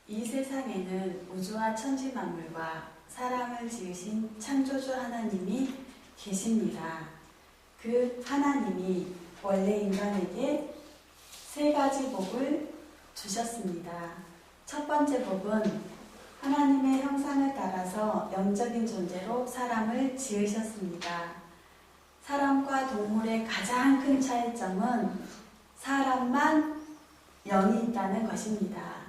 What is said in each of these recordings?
이 세상에는 우주와 천지 만물과 사람을 지으신 창조주 하나님이 계십니다. 그 하나님이 원래 인간에게 세 가지 복을 주셨습니다. 첫 번째 복은 하나님의 형상을 따라서 영적인 존재로 사람을 지으셨습니다. 사람과 동물의 가장 큰 차이점은 사람만 영이 있다는 것입니다.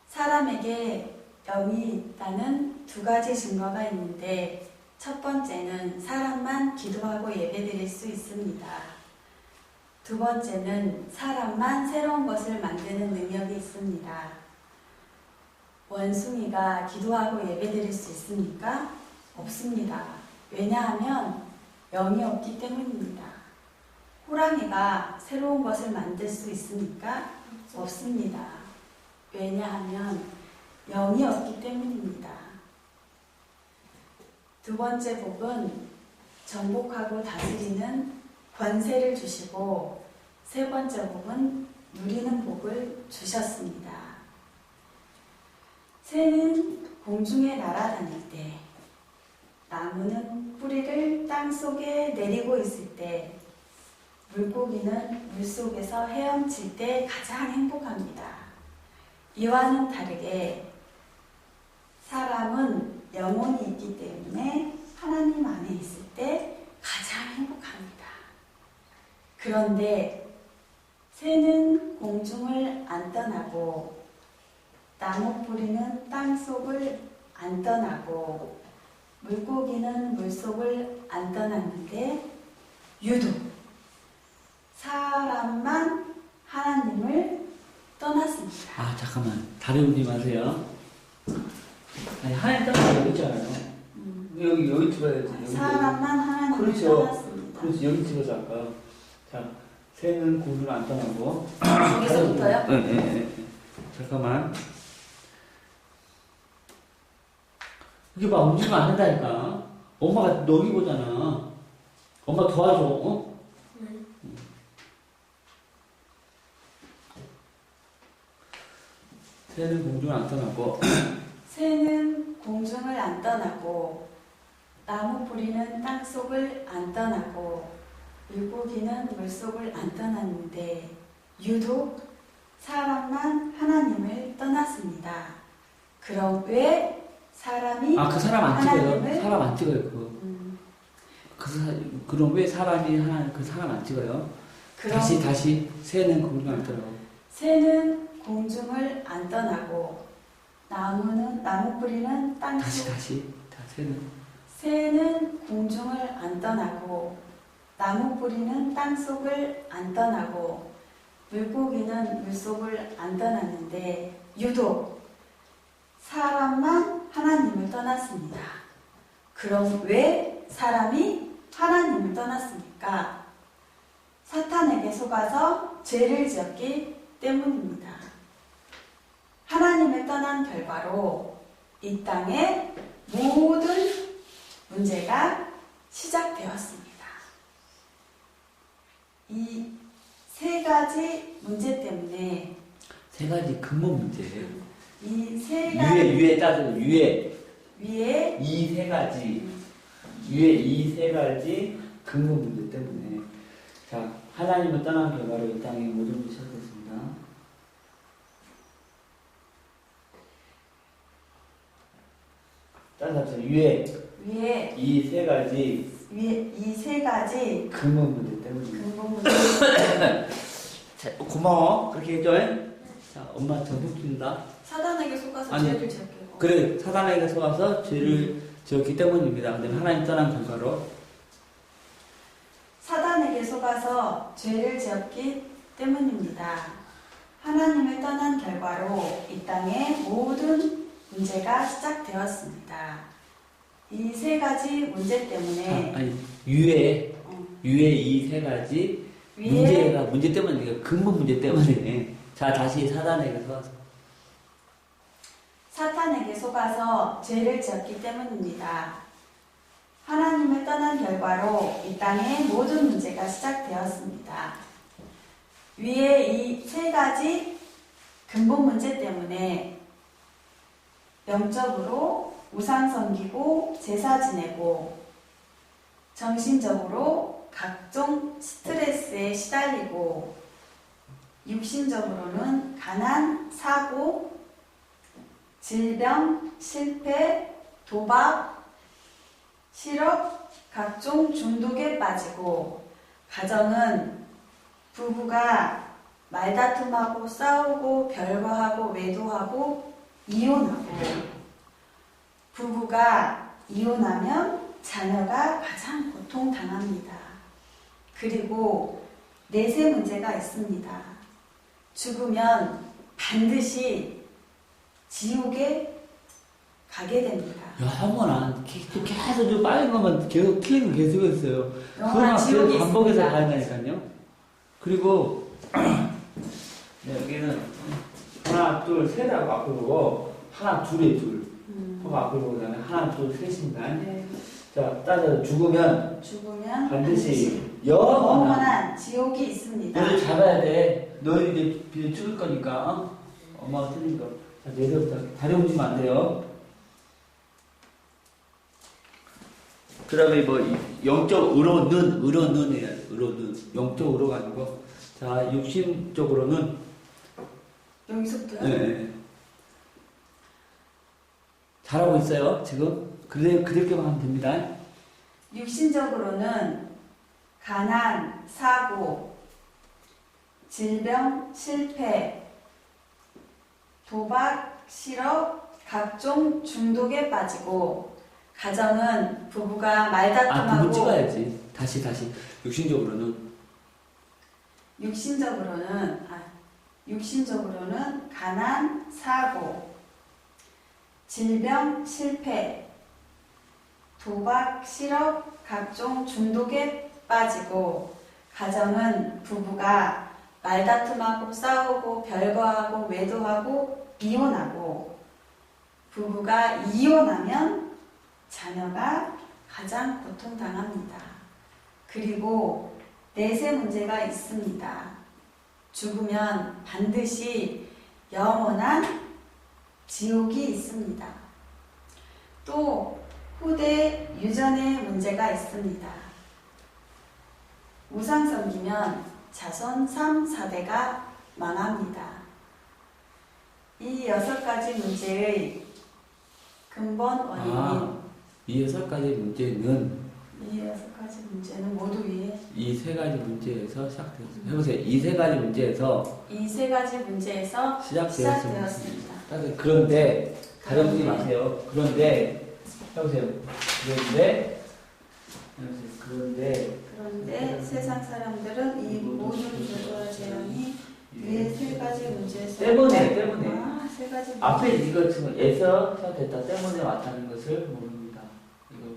사람에게 영이 있다는 두 가지 증거가 있는데, 첫 번째는 사람만 기도하고 예배드릴 수 있습니다. 두 번째는 사람만 새로운 것을 만드는 능력이 있습니다. 원숭이가 기도하고 예배드릴 수 있습니까? 없습니다. 왜냐하면 영이 없기 때문입니다. 호랑이가 새로운 것을 만들 수 있습니까? 없습니다. 왜냐하면 영이 없기 때문입니다. 두 번째 복은 정복하고 다스리는 권세를 주시고, 세 번째 복은 누리는 복을 주셨습니다. 새는 공중에 날아다닐 때, 나무는 뿌리를 땅속에 내리고 있을 때, 물고기는 물속에서 헤엄칠 때 가장 행복합니다. 이와는 다르게 사람은 영혼이 있기 때문에 하나님 안에 있을 때 가장 행복합니다. 그런데 새는 공중을 안 떠나고, 나무 뿌리는 땅속을 안 떠나고, 물고기는 물속을 안 떠났는데 유독 사람만 하나님을 떠났습니다. 아, 잠깐만. 다리 울지 마세요. 아니, 하나님 떠나서 여기 있잖아요. 여기 집어야지. 사람만 하나님을 그렇죠. 떠났습니다. 그렇지, 여기 집어서 아까. 자, 새는 공중을 안 떠나고. 여기서부터요? 네. 잠깐만. 이게 막 움직이면 안 된다니까. 엄마가 여기 보잖아. 엄마 도와줘, 어? 새는 공중을 안 떠나고. 새는 공중을 안 떠나고, 나무 뿌리는 땅속을 안 떠나고, 물고기는 물속을 안 떠났는데 유독 사람만 하나님을 떠났습니다. 그럼 왜 사람이 그 사람 안 하나님을 찍어요? 사람 안 찍어요, 그거. 그럼 왜 사람이 그 사람 안 찍어요? 다시 새는 공중 안 떠나고. 새는 공중을 안 떠나고, 나무 뿌리는 땅속. 새는 공중을 안 떠나고, 나무 뿌리는 땅속을 안 떠나고, 물고기는 물속을 안 떠났는데 유독 사람만 하나님을 떠났습니다. 그럼 왜 사람이 하나님을 떠났습니까? 사탄에게 속아서 죄를 지었기 때문입니다. 하나님을 떠난 결과로 이 땅의 모든 문제가 시작되었습니다. 이 세 가지 문제 때문에, 세 가지 근본 문제예요. 이 세 가지 위에 따져서 위에 위에 이 세 가지 위에 이 세 가지 근본 문제 때문에, 자, 하나님을 떠난 결과로 이 땅에 모든 것이 시작됐습니다. 따라서 위에 이 세 가지 근본 문제 때문에. 자, 고마워. 그렇게 해줘. 자, 엄마 전복 준다. 사단에게 속아서 죄를 지었고, 그래, 사단에게 속아서 죄를 지었기 때문입니다. 근데 하나님 떠난 결과로, 사단에게 속아서 죄를 지었기 때문입니다. 하나님을 떠난 결과로 이 땅의 모든 문제가 시작되었습니다. 이 세 가지 문제 때문에, 위에 이 세 가지 문제 때문에, 근본 문제 때문에. 자, 다시 사단에게 속아서 죄를 지었기 때문입니다. 하나님을 떠난 결과로 이 땅의 모든 문제가 시작되었습니다. 위에 이 세 가지 근본 문제 때문에 영적으로 우상 섬기고 제사 지내고 정신적으로 각종 스트레스에 시달리고 육신적으로는 가난, 사고, 질병, 실패, 도박, 실업, 각종 중독에 빠지고 가정은 부부가 말다툼하고 싸우고 별거하고 외도하고 이혼하고 부부가 이혼하면 자녀가 가장 고통당합니다. 그리고 내세 문제가 있습니다. 죽으면 반드시 지옥에 가게 됩니다. 영원한 계속 저 빨간 것만 계속 틀린 거 계속 했어요. 영원한 지옥이 반복해서 있습니다. 가야되니까요. 그리고 네, 여기는 하나 둘 셋하고 앞으로 보고 하나 둘에 둘 하고 앞으로 보고 그다음에 하나 둘 셋입니다. 네. 자 따라서 죽으면 반드시 영원한 지옥이 있습니다. 너희들 잡아야 돼. 너희들 비를 찍을 거니까 엄마가 틀린 거. 자 내려부터 다리 움직이면 안 돼요. 그 다음에 뭐, 의로는 해야 돼. 의로는. 영적으로 가지고. 자, 육신적으로는. 여기서부터요? 네. 잘하고 있어요, 지금. 그렇게만 하면 됩니다. 육신적으로는 가난, 사고, 질병, 실패, 도박, 실업, 각종 중독에 빠지고 가정은 부부가 말다툼하고 부부 찍어야지. 다시. 육신적으로는. 육신적으로는 가난, 사고, 질병, 실패, 도박, 실업, 각종 중독에 빠지고 가정은 부부가 말다툼하고 싸우고 별거하고 외도하고 이혼하고 부부가 이혼하면 자녀가 가장 고통당합니다. 그리고 내세 문제가 있습니다. 죽으면 반드시 영원한 지옥이 있습니다. 또 후대 유전의 문제가 있습니다. 우상 섬기면 자손 3, 4대가 망합니다. 이 6가지 문제의 근본 원인인 이 6가지 문제는 이 6가지 문제는 모두 위에 이 3가지 문제에서 시작되었습니다. 해보세요. 이 3가지 문제에서 이 3가지 문제에서 시작되었습니다. 그런데 다른 분이 마세요. 그런데 해보세요. 그런데 세상 사람들은 이 모든 조조와 재앙이 위에 3가지 문제에서 때문에 3가지 문제. 앞에 이거 지금 에서 됐다 때문에 왔다는 것을 모릅니다. 이거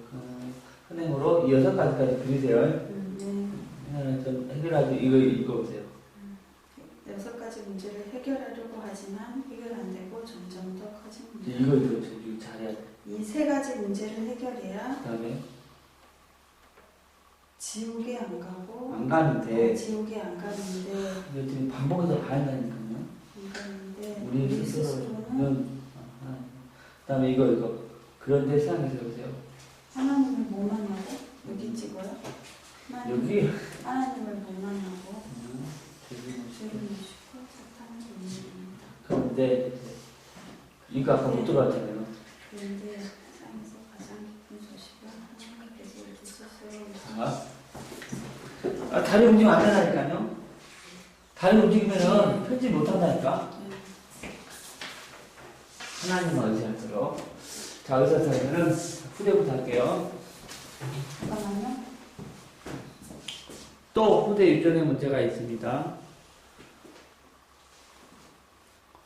흔행으로 이 6가지까지 그리세요. 좀 해결하지 이거 보세요. 6가지 문제를 해결하려고 하지만 해결 안 되고 점점 더 커집니다. 이거 잘해야 돼. 이 3가지 문제를 해결해야 그다음에 지옥에 안 가고 안 가는데 지옥에 안 가는데 이거 지금 반복해서 가야 한다니까요. 안 가는데 우리 스스로는 그다음에 이거 그런데 세상에서 보세요. 하나님을 못 만나고 여기 찍어요. 여기 하나님을 못 만나고 죄를 무시고 사탄을 믿습니다. 그런데 이거 아까 못 들어왔잖아요. 그런데 세상에서 가장 기쁜 소식은 하나님께서 이루셔서 다리 움직이면 안 된다니까요. 다리 움직이면은 편집 못 한다니까. 하나님을 의지할수록. 자, 의사사님은 후대부터 할게요. 잠깐만요. 또 후대 유전의 문제가 있습니다.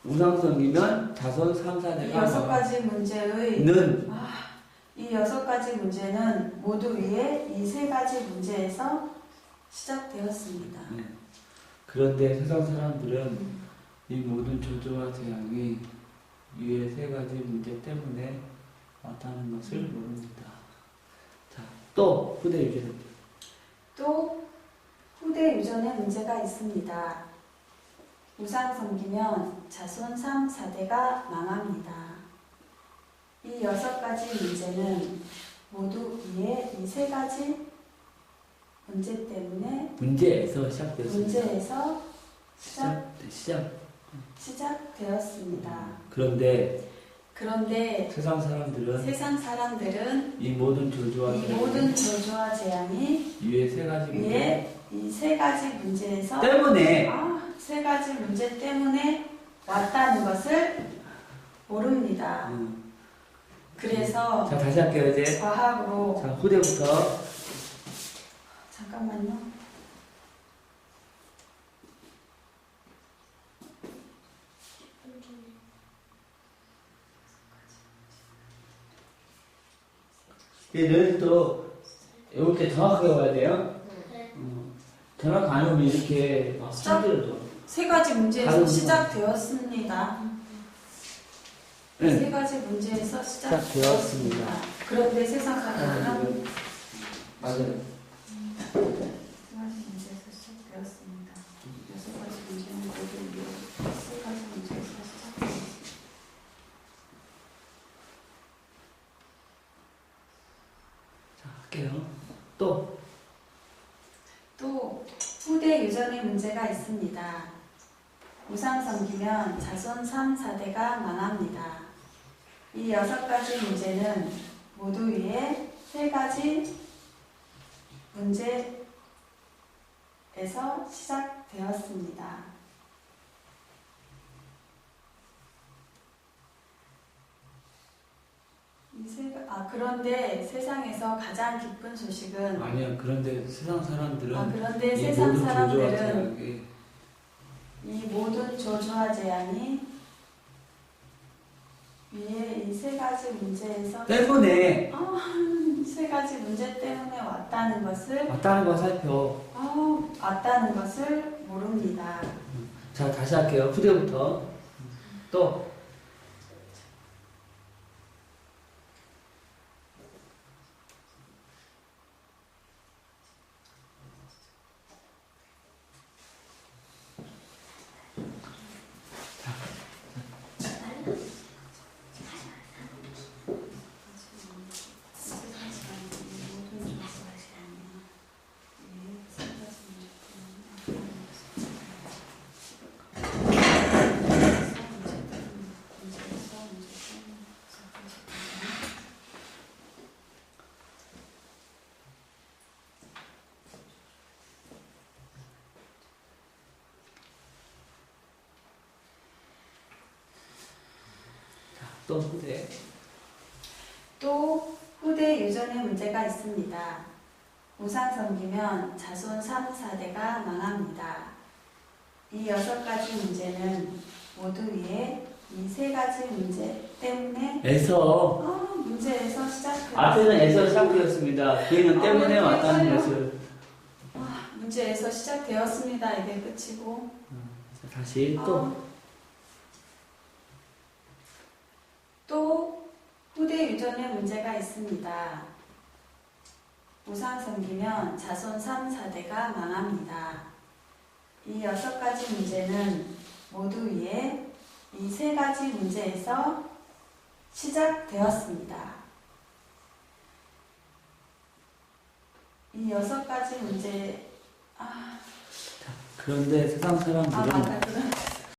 우상성이면 자손 3, 4대가 이 6가지 문제의 이 6가지 문제는 모두 위에 이 3가지 문제에서 시작되었습니다. 그런데 세상 사람들은 이 모든 조조와 재앙이 위에 3가지 문제 때문에 왔다는 것을 모릅니다. 자, 또 후대 유전. 또 후대 유전의 문제가 있습니다. 우상 섬기면 자손 3, 4대가 망합니다. 이 6가지 문제는 모두 위에 이 3가지 문제 때문에 문제에서 시작되었습니다. 문제에서 시작. 시작되었습니다. 그런데 그런데 세상 사람들은 세상 사람들은 이 모든 저주와 이 모든 저주와 재앙이 위에 3가지 문제 위에 이 3가지 문제에서 때문에 3가지 문제 때문에 왔다는 것을 모릅니다. 그래서 자, 다시 할게요. 이제 과학으로 자, 후대부터 잠깐만요. 너희들도 이렇게 정확하게 와야 돼요. 정확 안 오면 이렇게 막 시작. 힘들어져. 3가지 문제에서 다른 시작되었습니다. 네. 3가지 문제에서 시작되었습니다. 시작되었습니다. 그런데 세상 사람들은 맞아요. 3가지 문제에서 시작되었습니다. 6가지 문제는 모두 위에 3가지 문제에서 시작되었습니다. 자, 할게요. 또 후대 유전의 문제가 있습니다. 우상 섬기면 자손 3, 4대가 망합니다. 이 6가지 문제는 모두 위에 3가지 문제에서 시작되었습니다. 그런데 세상에서 가장 기쁜 소식은 아니야. 그런데 세상 사람들은 그런데 이 세상 모든 저주와 사람들은 재앙이 이 모든 저주와 재앙이 위에 이 3가지 문제에서 때문에 3가지 문제 때문에 왔다는 것을 왔다는 걸 살펴. 왔다는 것을 모릅니다. 자, 다시 할게요. 후대부터 또 후대. 또 후대 유전의 문제가 있습니다. 우상 섬기면 자손 3, 4대가 망합니다. 이 6가지 문제는 모두 위에 이 3가지 문제 때문에 문제에서 시작되었습니다. 앞에는 에서 시작되었습니다. 뒤에는 때문에 왔다는 것을. 문제에서 시작되었습니다. 이게 끝이고. 자, 다시 또 후대 유전의 문제가 있습니다. 우상 섬기면 자손 3, 4대가 망합니다. 이 6가지 문제는 모두 위에 이 3가지 문제에서 시작되었습니다. 이 6가지 문제 그런데 세상 사람들은 맞다.